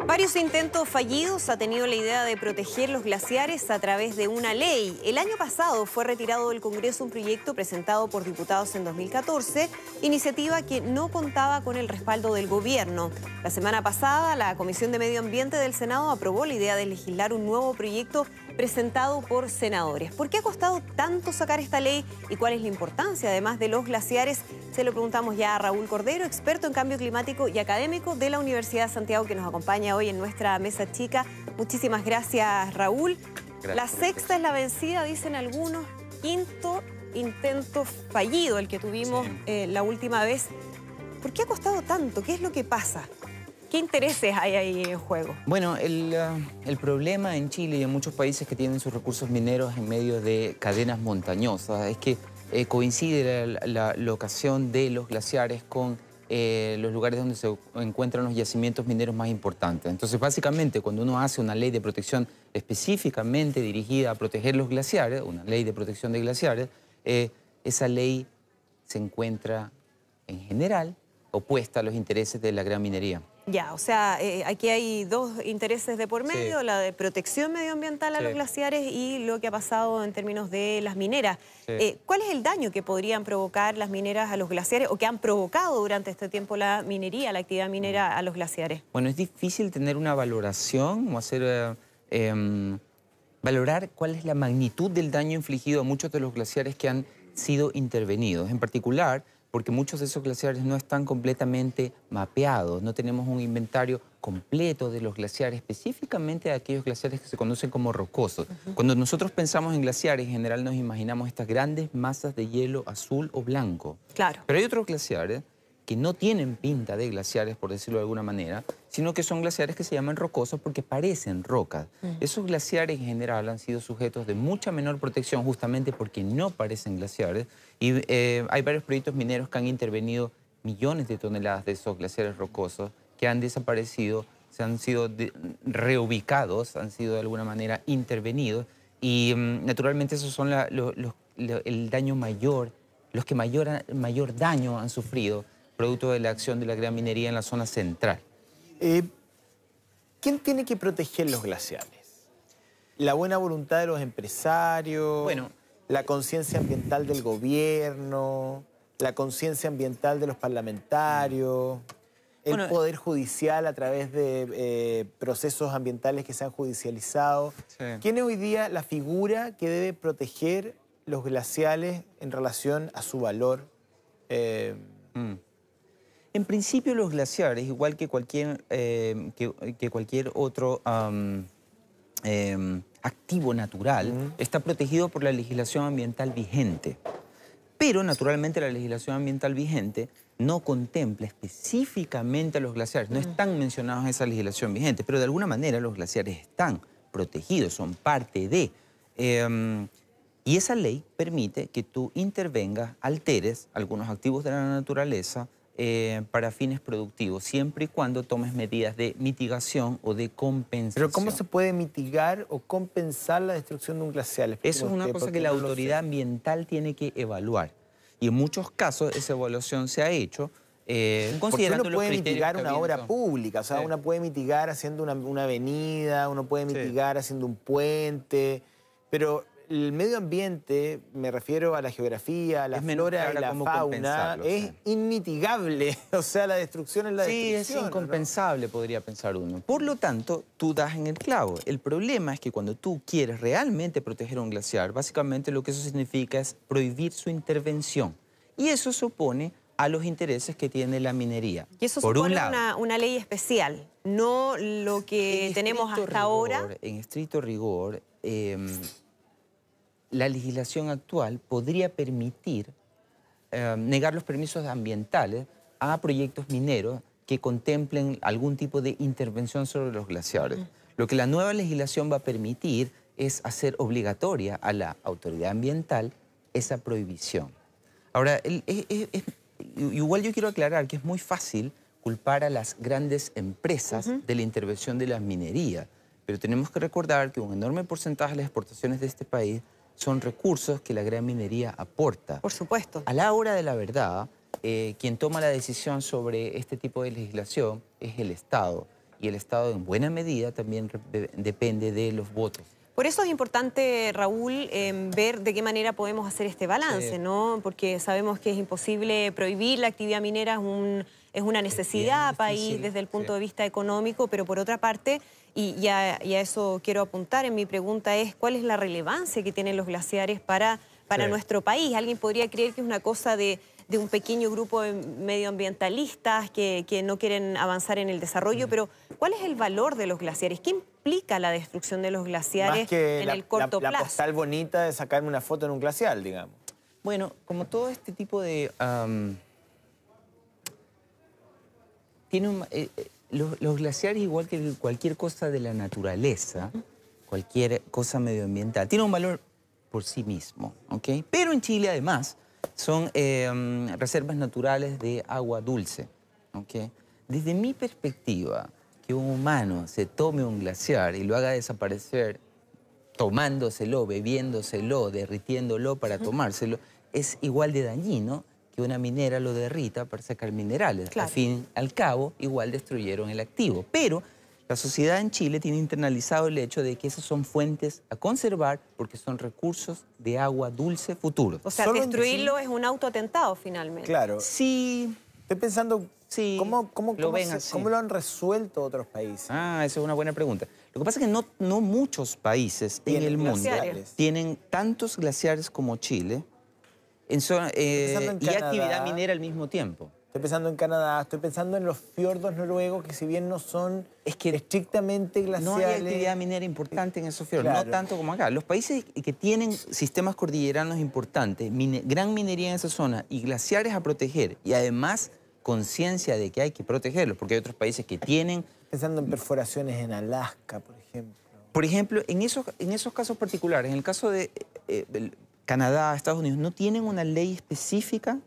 Varios intentos fallidos ha tenido la idea de proteger los glaciares a través de una ley. El año pasado fue retirado del Congreso un proyecto presentado por diputados en 2014, iniciativa que no contaba con el respaldo del gobierno. La semana pasada, la Comisión de Medio Ambiente del Senado aprobó la idea de legislar un nuevo proyecto presentado por senadores. ¿Por qué ha costado tanto sacar esta ley y cuál es la importancia, además de los glaciares? Se lo preguntamos ya a Raúl Cordero, experto en cambio climático y académico de la Universidad de Santiago, que nos acompaña hoy en nuestra mesa chica. Muchísimas gracias, Raúl. Gracias. La sexta es la vencida, dicen algunos. Quinto intento fallido, el que tuvimos la última vez. ¿Por qué ha costado tanto? ¿Qué es lo que pasa? ¿Qué intereses hay ahí en juego? Bueno, el problema en Chile y en muchos países que tienen sus recursos mineros en medio de cadenas montañosas es que coincide la locación de los glaciares con los lugares donde se encuentran los yacimientos mineros más importantes. Entonces, básicamente, cuando uno hace una ley de protección específicamente dirigida a proteger los glaciares, una ley de protección de glaciares, esa ley se encuentra, en general, opuesta a los intereses de la gran minería. Ya, o sea, aquí hay dos intereses de por medio, la de protección medioambiental a los glaciares y lo que ha pasado en términos de las mineras. ¿Cuál es el daño que podrían provocar las mineras a los glaciares o que han provocado durante este tiempo la minería, la actividad minera a los glaciares? Bueno, es difícil tener una valoración o hacer, valorar cuál es la magnitud del daño infligido a muchos de los glaciares que han sido intervenidos. En particular, porque muchos de esos glaciares no están completamente mapeados, no tenemos un inventario completo de los glaciares, específicamente de aquellos glaciares que se conocen como rocosos. Cuando nosotros pensamos en glaciares, en general nos imaginamos estas grandes masas de hielo azul o blanco. Claro. Pero hay otros glaciares que no tienen pinta de glaciares, por decirlo de alguna manera, sino que son glaciares que se llaman rocosos porque parecen rocas. Esos glaciares en general han sido sujetos de mucha menor protección justamente porque no parecen glaciares y hay varios proyectos mineros que han intervenido millones de toneladas de esos glaciares rocosos que han desaparecido, se han sido reubicados, han sido de alguna manera intervenidos y naturalmente esos son el daño mayor, los que mayor daño han sufrido producto de la acción de la gran minería en la zona central. ¿Quién tiene que proteger los glaciares? ¿La buena voluntad de los empresarios? Bueno, ¿la conciencia ambiental del gobierno? ¿La conciencia ambiental de los parlamentarios? ¿El poder judicial a través de procesos ambientales que se han judicializado? ¿Quién es hoy día la figura que debe proteger los glaciares en relación a su valor? En principio los glaciares, igual que cualquier otro activo natural, está protegido por la legislación ambiental vigente. Pero naturalmente la legislación ambiental vigente no contempla específicamente a los glaciares, no están mencionados en esa legislación vigente, pero de alguna manera los glaciares están protegidos, son parte de. Y esa ley permite que tú intervengas, alteres algunos activos de la naturaleza para fines productivos, siempre y cuando tomes medidas de mitigación o de compensación. ¿Pero cómo se puede mitigar o compensar la destrucción de un glaciar? Eso es una cosa que la autoridad ambiental tiene que evaluar. Y en muchos casos esa evaluación se ha hecho considerando porque uno puede mitigar una obra son pública, o sea, uno puede mitigar haciendo una avenida, uno puede mitigar haciendo un puente, pero el medio ambiente, me refiero a la geografía, a la flora y la fauna, es inmitigable. O sea, la destrucción es la destrucción. Sí, es incompensable, ¿no? Podría pensar uno. Por lo tanto, tú das en el clavo. El problema es que cuando tú quieres realmente proteger un glaciar, básicamente lo que eso significa es prohibir su intervención. Y eso se opone a los intereses que tiene la minería. Y eso supone una ley especial, no lo que tenemos hasta ahora. En estricto rigor, la legislación actual podría permitir negar los permisos ambientales a proyectos mineros que contemplen algún tipo de intervención sobre los glaciares. Lo que la nueva legislación va a permitir es hacer obligatoria a la autoridad ambiental esa prohibición. Ahora, igual yo quiero aclarar que es muy fácil culpar a las grandes empresas de la intervención de la minería, pero tenemos que recordar que un enorme porcentaje de las exportaciones de este país son recursos que la gran minería aporta. Por supuesto. A la hora de la verdad, quien toma la decisión sobre este tipo de legislación es el Estado. y el Estado en buena medida también depende de los votos. Por eso es importante, Raúl, ver de qué manera podemos hacer este balance, Sí. ¿no? Porque sabemos que es imposible prohibir la actividad minera, es una necesidad país desde el punto de vista económico, pero por otra parte, y a eso quiero apuntar en mi pregunta, es ¿cuál es la relevancia que tienen los glaciares para nuestro país? Alguien podría creer que es una cosa de un pequeño grupo de medioambientalistas que no quieren avanzar en el desarrollo, pero ¿cuál es el valor de los glaciares? ¿Qué implica la destrucción de los glaciares Más que en el corto la plazo? postal bonita de sacarme una foto en un glacial, digamos. Bueno, como todo este tipo de... los glaciares, igual que cualquier cosa de la naturaleza, cualquier cosa medioambiental, tiene un valor por sí mismo, ¿ok? Pero en Chile, además, son reservas naturales de agua dulce, ¿ok? Desde mi perspectiva, que un humano se tome un glaciar y lo haga desaparecer tomándoselo, bebiéndoselo, derritiéndolo para tomárselo, es igual de dañino que una minera lo derrita para sacar minerales. Claro. Al fin y al cabo, igual destruyeron el activo. Pero la sociedad en Chile tiene internalizado el hecho de que esas son fuentes a conservar porque son recursos de agua dulce futuros. O sea, Solo destruirlo es un autoatentado finalmente. Claro. Sí, Estoy pensando, sí, ¿cómo lo han resuelto otros países? esa es una buena pregunta. Lo que pasa es que no muchos países en el mundo glaciares. tienen tantos glaciares como Chile y actividad minera al mismo tiempo. Estoy pensando en Canadá, estoy pensando en los fiordos noruegos, que si bien no son estrictamente glaciales... No hay actividad minera importante en esos fiordos, Claro. no tanto como acá. Los países que tienen sistemas cordilleranos importantes, gran minería en esa zona y glaciares a proteger, y además conciencia de que hay que protegerlos, porque hay otros países que tienen... Pensando en perforaciones en Alaska, por ejemplo. Por ejemplo, en esos casos particulares, en el caso de Canadá, Estados Unidos, no tienen una ley específica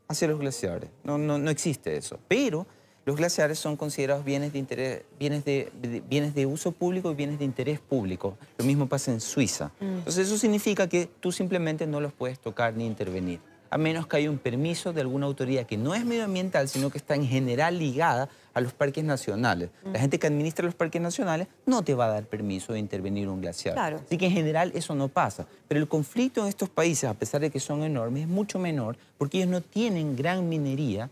hacia los glaciares. No existe eso. Pero los glaciares son considerados bienes de interés, bienes de uso público y bienes de interés público. Lo mismo pasa en Suiza. Entonces eso significa que tú simplemente no los puedes tocar ni intervenir, a menos que haya un permiso de alguna autoridad que no es medioambiental, sino que está en general ligada a los parques nacionales. La gente que administra los parques nacionales no te va a dar permiso de intervenir un glaciar. Claro. Así que en general eso no pasa. Pero el conflicto en estos países, a pesar de que son enormes, es mucho menor porque ellos no tienen gran minería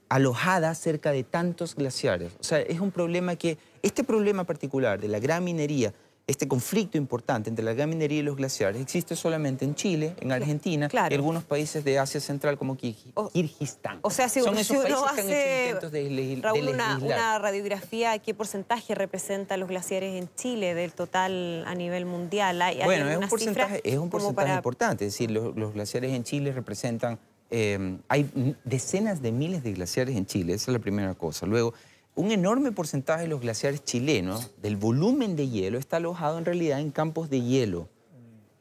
alojada cerca de tantos glaciares. O sea, es un problema que... Este problema particular de la gran minería, este conflicto importante entre la gran minería y los glaciares, existe solamente en Chile, en Argentina, Claro. y algunos países de Asia Central como Kirguistán. O sea, si Son uno esos países que han hace, hecho intentos de Raúl, legislar. una radiografía, ¿qué porcentaje representan los glaciares en Chile del total a nivel mundial? ¿Hay Bueno, es un alguna porcentaje, cifra como importante. Es decir, los glaciares en Chile representan... hay decenas de miles de glaciares en Chile, esa es la primera cosa. Luego, un enorme porcentaje de los glaciares chilenos, del volumen de hielo, está alojado en realidad en campos de hielo,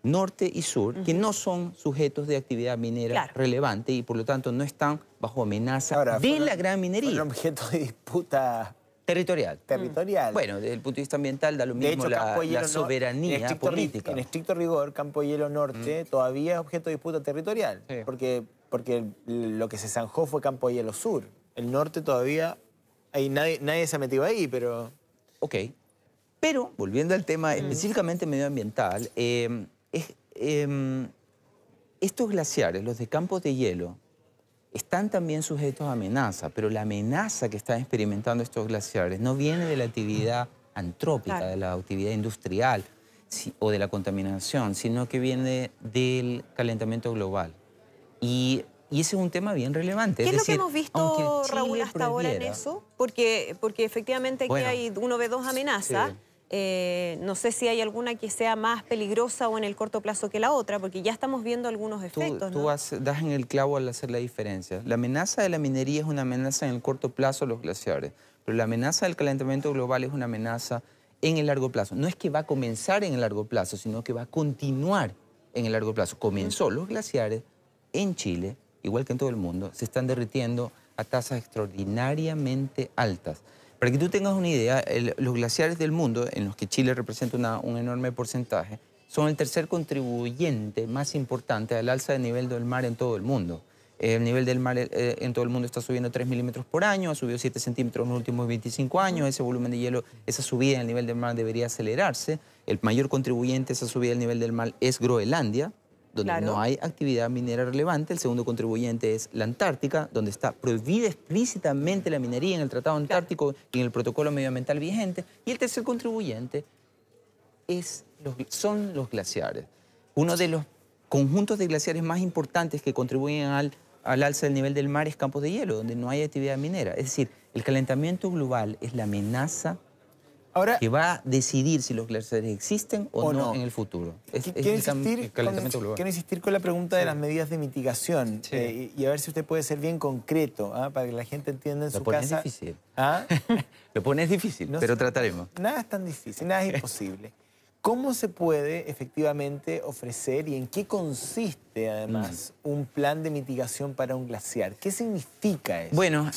norte y sur, que no son sujetos de actividad minera relevante y por lo tanto no están bajo amenaza de la gran minería. Son objeto de disputa territorial. Bueno, desde el punto de vista ambiental da lo mismo de hecho, la soberanía política. En estricto rigor, Campo Hielo Norte todavía es objeto de disputa territorial, Sí. porque lo que se zanjó fue Campo Hielo Sur. El norte todavía, ahí nadie se ha metido ahí, pero... Ok, pero volviendo al tema específicamente medioambiental, estos glaciares, los de campos de hielo, están también sujetos a amenaza, pero la amenaza que están experimentando estos glaciares no viene de la actividad antrópica, de la actividad industrial o de la contaminación, sino que viene del calentamiento global. Y ese es un tema bien relevante. ¿Qué es lo que decir, hemos visto, Raúl, hasta ahora en eso? Porque efectivamente aquí uno ve dos amenazas. Sí. No sé si hay alguna que sea más peligrosa o en el corto plazo que la otra, porque ya estamos viendo algunos efectos, Tú ¿no? das en el clavo al hacer la diferencia. La amenaza de la minería es una amenaza en el corto plazo a los glaciares, pero la amenaza del calentamiento global es una amenaza en el largo plazo. No es que va a comenzar en el largo plazo, sino que va a continuar en el largo plazo. Comenzó, los glaciares en Chile, igual que en todo el mundo, se están derritiendo a tasas extraordinariamente altas. Para que tú tengas una idea, los glaciares del mundo, en los que Chile representa un enorme porcentaje, son el tercer contribuyente más importante al alza de nivel del mar en todo el mundo. El nivel del mar en todo el mundo está subiendo 3 milímetros por año, ha subido 7 centímetros en los últimos 25 años. Ese volumen de hielo, esa subida en el nivel del mar debería acelerarse. El mayor contribuyente a esa subida del nivel del mar es Groenlandia, donde no hay actividad minera relevante. El segundo contribuyente es la Antártica, donde está prohibida explícitamente la minería en el Tratado Antártico y en el protocolo medioambiental vigente. Y el tercer contribuyente son los glaciares. Uno de los conjuntos de glaciares más importantes que contribuyen al alza del nivel del mar es campos de hielo, donde no hay actividad minera. Es decir, el calentamiento global es la amenaza que va a decidir si los glaciares existen o no en el futuro. Quiero insistir con la pregunta de las medidas de mitigación y a ver si usted puede ser bien concreto, para que la gente entienda en su casa. Difícil. Lo pones difícil, pero trataremos. Nada es tan difícil, nada es imposible. ¿Cómo se puede efectivamente ofrecer y en qué consiste, además, un plan de mitigación para un glaciar? ¿Qué significa eso? Bueno,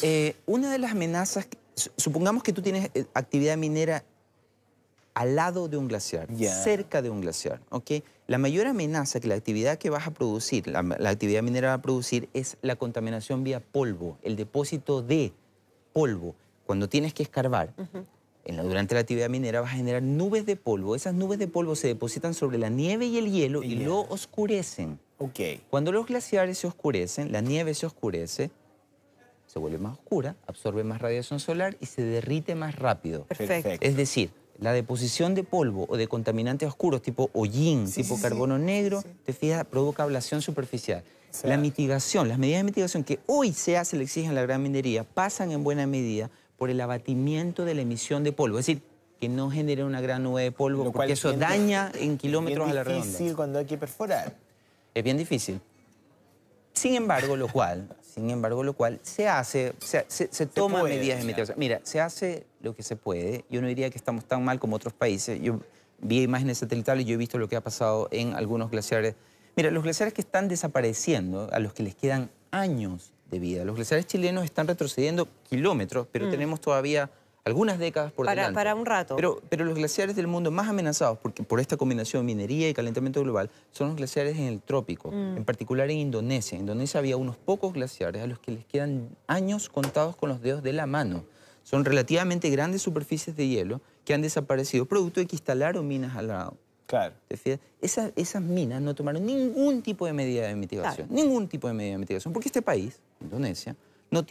una de las amenazas, supongamos que tú tienes actividad minera al lado de un glaciar, cerca de un glaciar, ¿ok? La mayor amenaza que la actividad que vas a producir, la actividad minera va a producir es la contaminación vía polvo, el depósito de polvo. Cuando tienes que escarbar, durante la actividad minera vas a generar nubes de polvo. Esas nubes de polvo se depositan sobre la nieve y el hielo y lo oscurecen. Cuando los glaciares se oscurecen, la nieve se oscurece, se vuelve más oscura, absorbe más radiación solar y se derrite más rápido. Perfecto. Es decir, la deposición de polvo o de contaminantes oscuros tipo hollín, tipo carbono negro, te fijas, provoca ablación superficial. La mitigación, las medidas de mitigación que hoy se exigen en la gran minería, pasan en buena medida por el abatimiento de la emisión de polvo. Es decir, que no genere una gran nube de polvo, porque eso daña en kilómetros a la redonda. Es difícil cuando hay que perforar. Es bien difícil. Sin embargo, lo cual se toma medidas de mitigación. Mira, se hace lo que se puede. Yo no diría que estamos tan mal como otros países. Yo vi imágenes satelitales y yo he visto lo que ha pasado en algunos glaciares. Mira, los glaciares que están desapareciendo, a los que les quedan años de vida. Los glaciares chilenos están retrocediendo kilómetros, pero tenemos todavía algunas décadas por delante. Para un rato. Pero los glaciares del mundo más amenazados por esta combinación de minería y calentamiento global son los glaciares en el trópico, en particular en Indonesia. En Indonesia había unos pocos glaciares a los que les quedan años contados con los dedos de la mano. Son relativamente grandes superficies de hielo que han desaparecido producto de que instalaron minas al lado. Claro. Esas minas no tomaron ningún tipo de medida de mitigación. Ningún tipo de medida de mitigación. Porque este país, Indonesia, no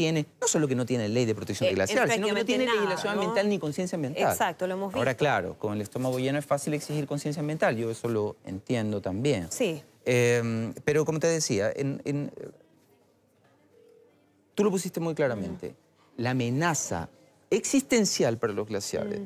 solo que no tiene ley de protección de glaciares, sino que no tiene legislación ambiental ni conciencia ambiental. Exacto, lo hemos visto. Ahora, claro, con el estómago lleno es fácil exigir conciencia ambiental. Yo eso lo entiendo también. Sí. Pero como te decía, tú lo pusiste muy claramente. La amenaza existencial para los glaciares,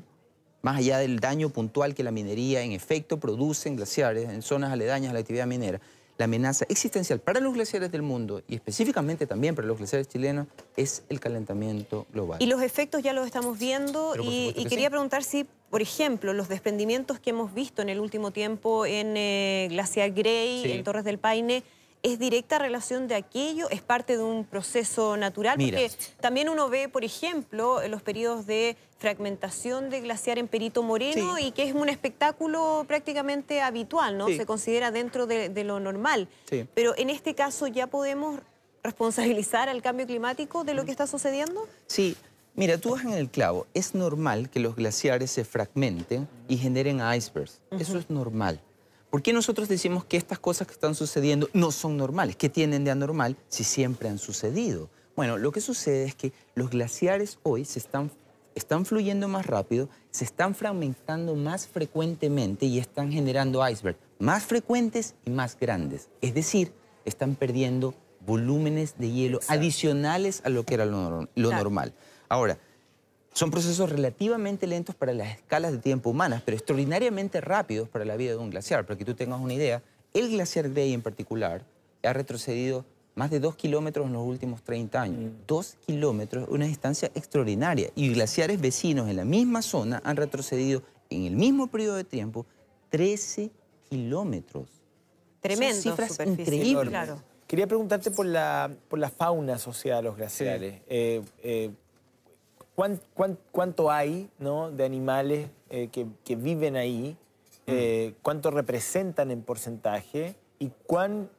más allá del daño puntual que la minería en efecto produce en glaciares, en zonas aledañas a la actividad minera, la amenaza existencial para los glaciares del mundo y específicamente también para los glaciares chilenos es el calentamiento global. Y los efectos ya los estamos viendo y quería preguntar si, por ejemplo, los desprendimientos que hemos visto en el último tiempo en Glaciar Grey, en Torres del Paine, ¿es directa relación de aquello? ¿Es parte de un proceso natural? Porque también uno ve, por ejemplo, los periodos de fragmentación de glaciar en Perito Moreno y que es un espectáculo prácticamente habitual, ¿no? Se considera dentro de lo normal. Pero en este caso, ¿ya podemos responsabilizar al cambio climático de lo que está sucediendo? Sí. Mira, tú vas en el clavo. Es normal que los glaciares se fragmenten y generen icebergs. Eso es normal. ¿Por qué nosotros decimos que estas cosas que están sucediendo no son normales? ¿Qué tienen de anormal si siempre han sucedido? Bueno, lo que sucede es que los glaciares hoy están fluyendo más rápido, se están fragmentando más frecuentemente y están generando icebergs más frecuentes y más grandes. Es decir, están perdiendo volúmenes de hielo adicionales a lo que era lo normal. Ahora, son procesos relativamente lentos para las escalas de tiempo humanas, pero extraordinariamente rápidos para la vida de un glaciar. Para que tú tengas una idea, el glaciar Grey en particular ha retrocedido más de 2 kilómetros en los últimos 30 años. 2 kilómetros, una distancia extraordinaria. Y glaciares vecinos en la misma zona han retrocedido en el mismo periodo de tiempo 13 kilómetros. Tremendo. Son cifras increíbles. Claro. Quería preguntarte por la fauna asociada a los glaciares. ¿Cuánto hay, ¿no?, de animales que viven ahí? ¿Cuánto representan en porcentaje? ¿Y cuán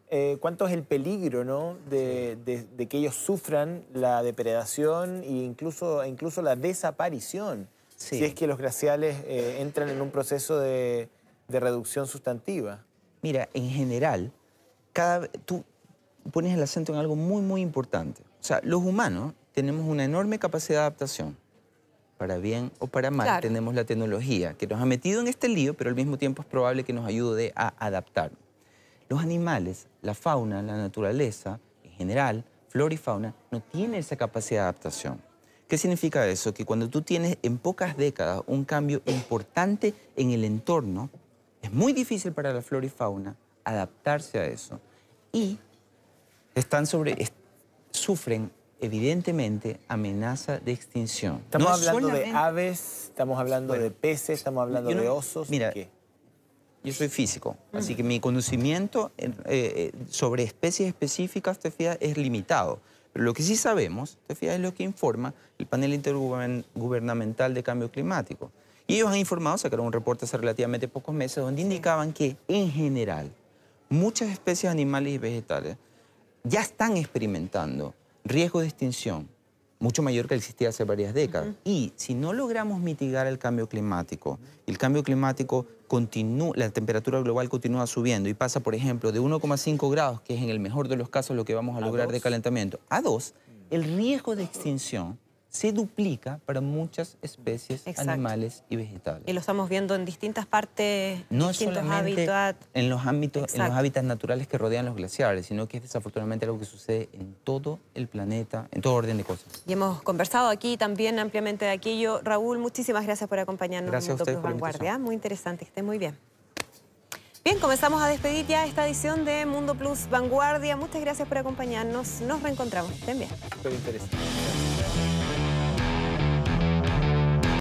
cuánto es el peligro, ¿no? de que ellos sufran la depredación e incluso la desaparición, si es que los glaciales entran en un proceso de reducción sustantiva. Mira, en general, tú pones el acento en algo muy, muy importante. O sea, los humanos tenemos una enorme capacidad de adaptación. Para bien o para mal, claro, tenemos la tecnología que nos ha metido en este lío, pero al mismo tiempo es probable que nos ayude a adaptar. Los animales, la fauna, la naturaleza, en general, flora y fauna, no tienen esa capacidad de adaptación. ¿Qué significa eso? Que cuando tú tienes en pocas décadas un cambio importante en el entorno, es muy difícil para la flora y fauna adaptarse a eso. Y sufren evidentemente amenaza de extinción. Estamos hablando de aves, estamos hablando de peces, estamos hablando de osos. Mira, ¿qué? Yo soy físico, así que mi conocimiento sobre especies específicas, te fijas, es limitado. Pero lo que sí sabemos, te fijas, es lo que informa el panel intergubernamental de cambio climático. Y ellos han informado, sacaron un reporte hace relativamente pocos meses, donde indicaban que, en general, muchas especies animales y vegetales ya están experimentando riesgo de extinción mucho mayor que existía hace varias décadas. Y si no logramos mitigar el cambio climático, la temperatura global continúa subiendo y pasa, por ejemplo, de 1,5 grados, que es en el mejor de los casos lo que vamos a lograr de calentamiento, a 2, el riesgo de extinción se duplica para muchas especies animales y vegetales. Y lo estamos viendo en distintas partes, no distintos solamente hábitats. En los hábitats naturales que rodean los glaciares, sino que es desafortunadamente algo que sucede en todo el planeta, en todo orden de cosas. Y hemos conversado aquí también ampliamente de aquello. Raúl, muchísimas gracias por acompañarnos. Gracias en a ustedes Mundo por la Plus Vanguardia. invitación. Muy interesante, que estén muy bien. Bien, comenzamos a despedir ya esta edición de Mundo Plus Vanguardia. Muchas gracias por acompañarnos. Nos reencontramos. Estén bien. Súper interesante.